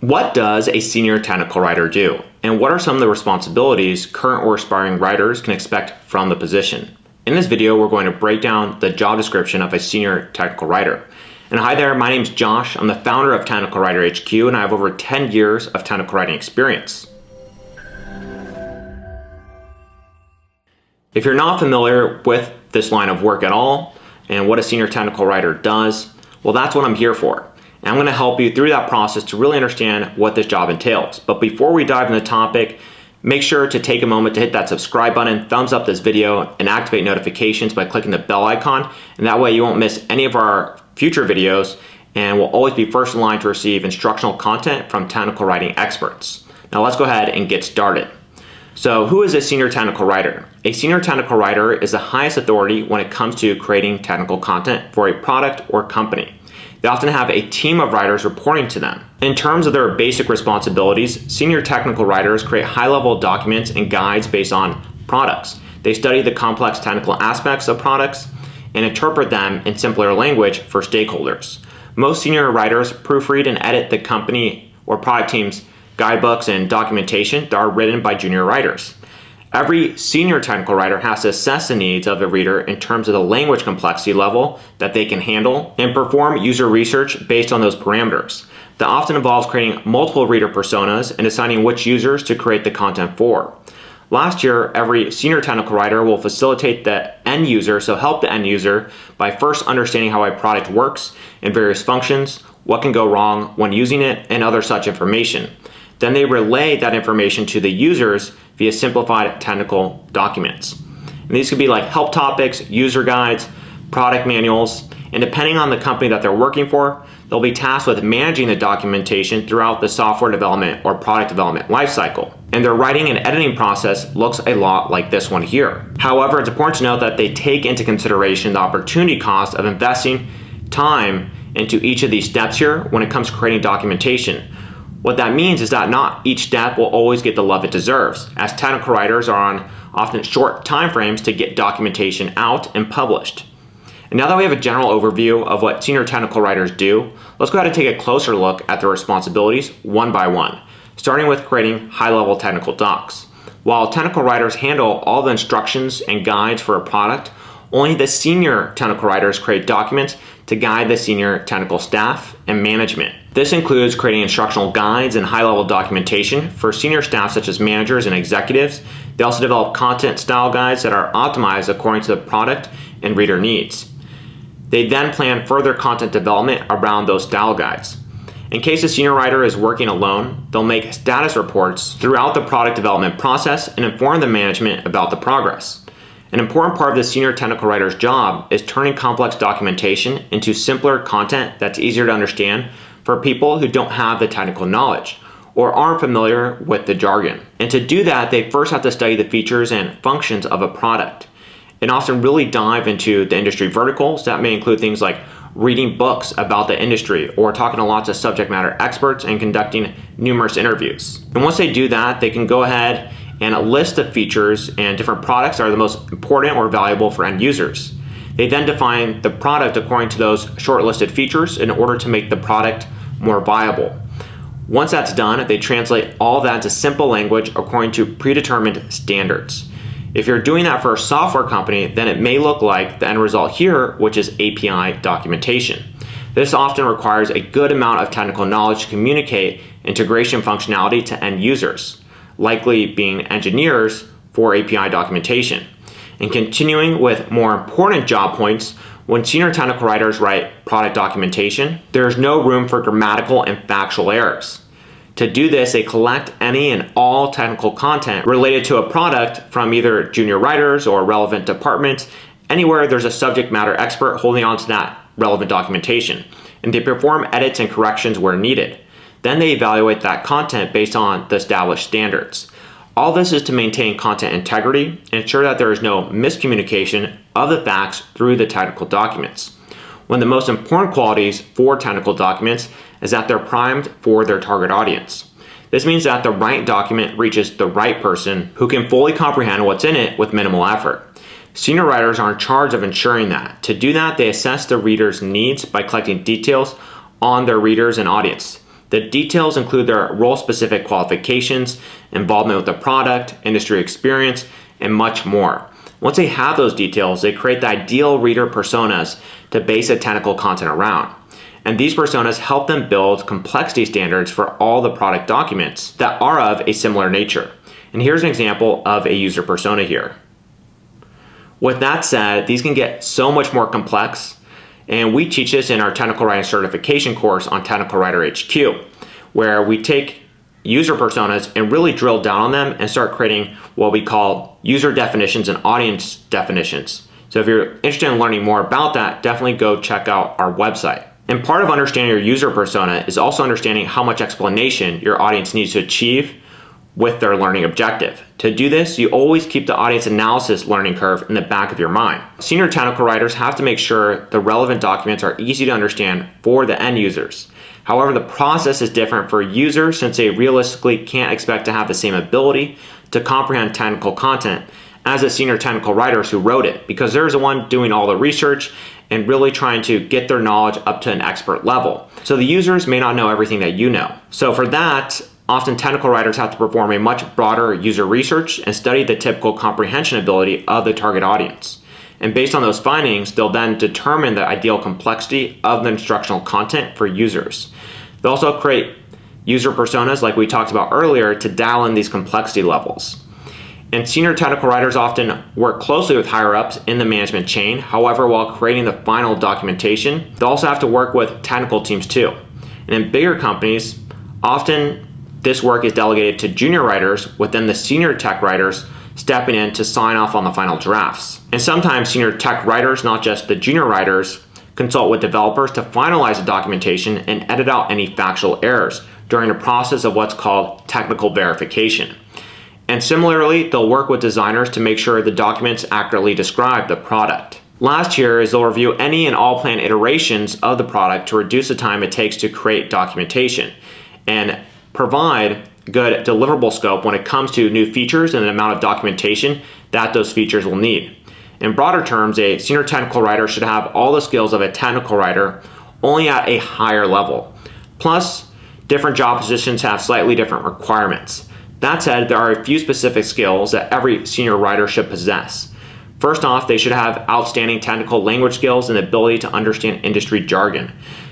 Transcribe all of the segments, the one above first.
What does a senior technical writer do? And what are some of the responsibilities current or aspiring writers can expect from the position? In this video, we're going to break down the job description of a senior technical writer. And hi there, my name is Josh. I'm the founder of Technical Writer HQ, and I have over 10 years of technical writing experience. If you're not familiar with this line of work at all, and what a senior technical writer does, well, that's what I'm here for. And I'm going to help you through that process to really understand what this job entails. But before we dive into the topic, make sure to take a moment to hit that subscribe button, thumbs up this video, and activate notifications by clicking the bell icon. And that way you won't miss any of our future videos and will always be first in line to receive instructional content from technical writing experts. Now let's go ahead and get started. So who is a senior technical writer? A senior technical writer is the highest authority when it comes to creating technical content for a product or company. They often have a team of writers reporting to them. In terms of their basic responsibilities, senior technical writers create high-level documents and guides based on products. They study the complex technical aspects of products and interpret them in simpler language for stakeholders. Most senior writers proofread and edit the company or product team's guidebooks and documentation that are written by junior writers. Every senior technical writer has to assess the needs of the reader in terms of the language complexity level that they can handle and perform user research based on those parameters. That often involves creating multiple reader personas and deciding which users to create the content for. Last year, every senior technical writer will facilitate the end user, so help the end user by first understanding how a product works and various functions, what can go wrong when using it, and other such information. Then they relay that information to the users via simplified technical documents. And these could be like help topics, user guides, product manuals, and depending on the company that they're working for, they'll be tasked with managing the documentation throughout the software development or product development lifecycle. And their writing and editing process looks a lot like this one here. However, it's important to note that they take into consideration the opportunity cost of investing time into each of these steps here when it comes to creating documentation. What that means is that not each step will always get the love it deserves, as technical writers are on often short time frames to get documentation out and published. And now that we have a general overview of what senior technical writers do, let's go ahead and take a closer look at their responsibilities one by one, starting with creating high-level technical docs. While technical writers handle all the instructions and guides for a product, only the senior technical writers create documents to guide the senior technical staff and management. This includes creating instructional guides and high-level documentation for senior staff such as managers and executives. They also develop content style guides that are optimized according to the product and reader needs. They then plan further content development around those style guides. In case a senior writer is working alone, they'll make status reports throughout the product development process and inform the management about the progress. An important part of the senior technical writer's job is turning complex documentation into simpler content that's easier to understand for people who don't have the technical knowledge or aren't familiar with the jargon. And to do that, they first have to study the features and functions of a product and often really dive into the industry verticals. That may include things like reading books about the industry or talking to lots of subject matter experts and conducting numerous interviews. And once they do that, they can go ahead and list the features and different products that are the most important or valuable for end users. They then define the product according to those shortlisted features in order to make the product more viable. Once that's done, they translate all that to simple language according to predetermined standards. If you're doing that for a software company, then it may look like the end result here, which is API documentation. This often requires a good amount of technical knowledge to communicate integration functionality to end users, likely being engineers for API documentation. And continuing with more important job points, when senior technical writers write product documentation, there's no room for grammatical and factual errors. To do this, they collect any and all technical content related to a product from either junior writers or relevant departments, anywhere there's a subject matter expert holding on to that relevant documentation, and they perform edits and corrections where needed. Then they evaluate that content based on the established standards. All this is to maintain content integrity and ensure that there is no miscommunication of the facts through the technical documents. One of the most important qualities for technical documents is that they're primed for their target audience. This means that the right document reaches the right person who can fully comprehend what's in it with minimal effort. Senior writers are in charge of ensuring that. To do that, they assess the reader's needs by collecting details on their readers and audience. The details include their role-specific qualifications, involvement with the product, industry experience, and much more. Once they have those details, they create the ideal reader personas to base the technical content around. And these personas help them build complexity standards for all the product documents that are of a similar nature. And here's an example of a user persona here. With that said, these can get so much more complex, and we teach this in our Technical Writing Certification course on Technical Writer HQ, where we take user personas and really drill down on them and start creating what we call user definitions and audience definitions. So if you're interested in learning more about that, definitely go check out our website. And part of understanding your user persona is also understanding how much explanation your audience needs to achieve with their learning objective. To do this, you always keep the audience analysis learning curve in the back of your mind. Senior technical writers have to make sure the relevant documents are easy to understand for the end users. However, the process is different for users since they realistically can't expect to have the same ability to comprehend technical content as the senior technical writers who wrote it, because they're the one doing all the research and really trying to get their knowledge up to an expert level. So the users may not know everything that you know. So for that, often technical writers have to perform a much broader user research and study the typical comprehension ability of the target audience. And based on those findings, they'll then determine the ideal complexity of the instructional content for users. They'll also create user personas like we talked about earlier to dial in these complexity levels. And senior technical writers often work closely with higher ups in the management chain. However, while creating the final documentation, they also have to work with technical teams too. And in bigger companies, often this work is delegated to junior writers within the senior tech writers stepping in to sign off on the final drafts. And sometimes senior tech writers, not just the junior writers, consult with developers to finalize the documentation and edit out any factual errors during the process of what's called technical verification. And similarly, they'll work with designers to make sure the documents accurately describe the product. Last here is they'll review any and all planned iterations of the product to reduce the time it takes to create documentation and provide good deliverable scope when it comes to new features and the amount of documentation that those features will need. In broader terms, a senior technical writer should have all the skills of a technical writer, only at a higher level. Plus, different job positions have slightly different requirements. That said, there are a few specific skills that every senior writer should possess. First off, they should have outstanding technical language skills and the ability to understand industry jargon.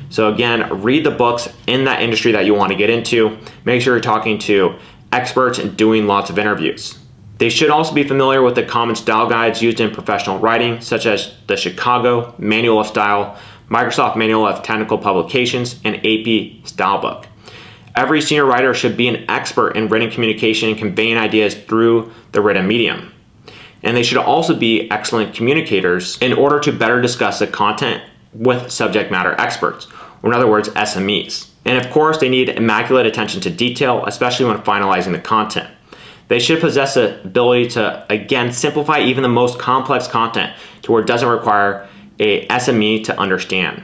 So again, read the books in that industry that you want to get into. Make sure you're talking to experts and doing lots of interviews. They should also be familiar with the common style guides used in professional writing, such as the Chicago Manual of Style, Microsoft Manual of Technical Publications, and AP Stylebook. Every senior writer should be an expert in written communication and conveying ideas through the written medium. And they should also be excellent communicators in order to better discuss the content with subject matter experts, or in other words, SMEs. And of course, they need immaculate attention to detail, especially when finalizing the content. They should possess the ability to, again, simplify even the most complex content to where it doesn't require a SME to understand.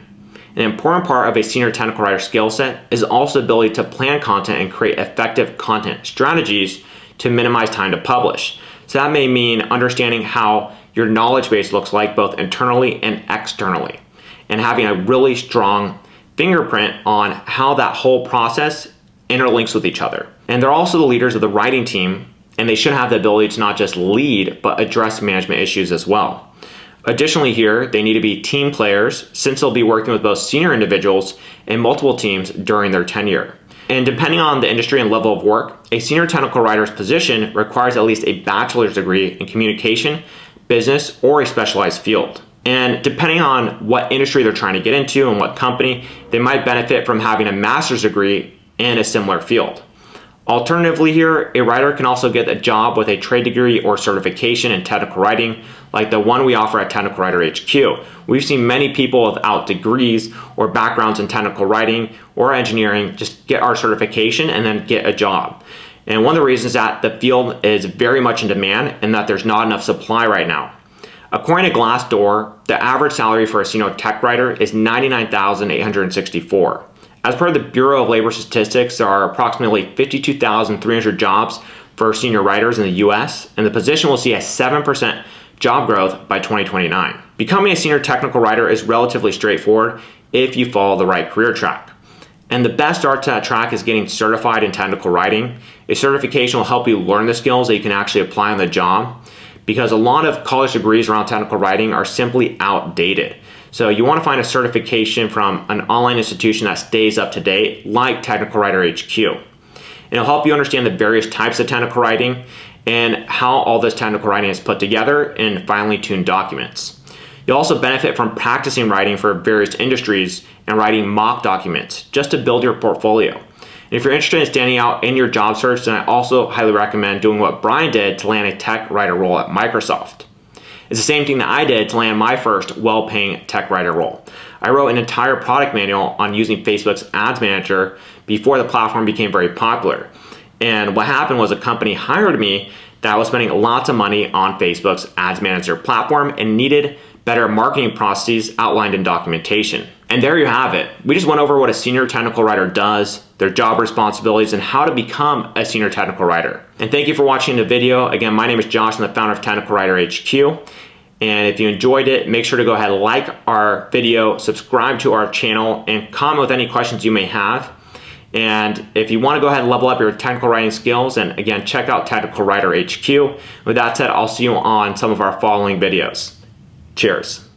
An important part of a senior technical writer skill set is also the ability to plan content and create effective content strategies to minimize time to publish. So that may mean understanding how your knowledge base looks like both internally and externally, and having a really strong fingerprint on how that whole process interlinks with each other. And they're also the leaders of the writing team, and they should have the ability to not just lead, but address management issues as well. Additionally here, they need to be team players since they'll be working with both senior individuals and multiple teams during their tenure. And depending on the industry and level of work, a senior technical writer's position requires at least a bachelor's degree in communication, business, or a specialized field. And depending on what industry they're trying to get into and what company, they might benefit from having a master's degree in a similar field. Alternatively here, a writer can also get a job with a trade degree or certification in technical writing, like the one we offer at Technical Writer HQ. We've seen many people without degrees or backgrounds in technical writing or engineering just get our certification and then get a job. And one of the reasons that the field is very much in demand and that there's not enough supply right now. According to Glassdoor, the average salary for a senior tech writer is $99,864. As per the Bureau of Labor Statistics, there are approximately 52,300 jobs for senior writers in the US, and the position will see a 7% job growth by 2029. Becoming a senior technical writer is relatively straightforward if you follow the right career track. And the best start to that track is getting certified in technical writing. A certification will help you learn the skills that you can actually apply on the job, because a lot of college degrees around technical writing are simply outdated. So you want to find a certification from an online institution that stays up to date, like Technical Writer HQ. And it'll help you understand the various types of technical writing and how all this technical writing is put together in finely tuned documents. You'll also benefit from practicing writing for various industries and writing mock documents just to build your portfolio. And if you're interested in standing out in your job search, then I also highly recommend doing what Brian did to land a tech writer role at Microsoft. It's the same thing that I did to land my first well-paying tech writer role. I wrote an entire product manual on using Facebook's Ads Manager before the platform became very popular. And what happened was a company hired me that was spending lots of money on Facebook's Ads Manager platform and needed better marketing processes outlined in documentation. And there you have it. We just went over what a senior technical writer does, their job responsibilities, and how to become a senior technical writer. And thank you for watching the video. Again, my name is Josh. I'm the founder of Technical Writer HQ. And if you enjoyed it, make sure to go ahead and like our video, subscribe to our channel, and comment with any questions you may have. And if you want to go ahead and level up your technical writing skills, and again, check out Technical Writer HQ. With that said, I'll see you on some of our following videos. Cheers.